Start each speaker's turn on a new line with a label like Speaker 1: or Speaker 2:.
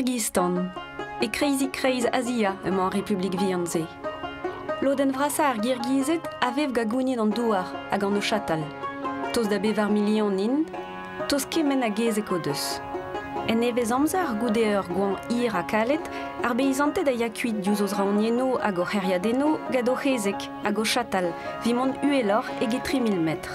Speaker 1: Kirghizistan e Crazy Asia emañ an Republik Vianze. Loden vrasa ar Kirghizet a vev gagounit an douar hag an Neuchâtel. Tos da bevar milion nin, tos kemen a gezek o deus. En evez amzer goude ur gouan hir a kalet, ar beizantet a yakuit diouzhoz raonieno hag o c'heriadeno gado c'hezek hag o Châtel, vimont uelor ege 3000 metr.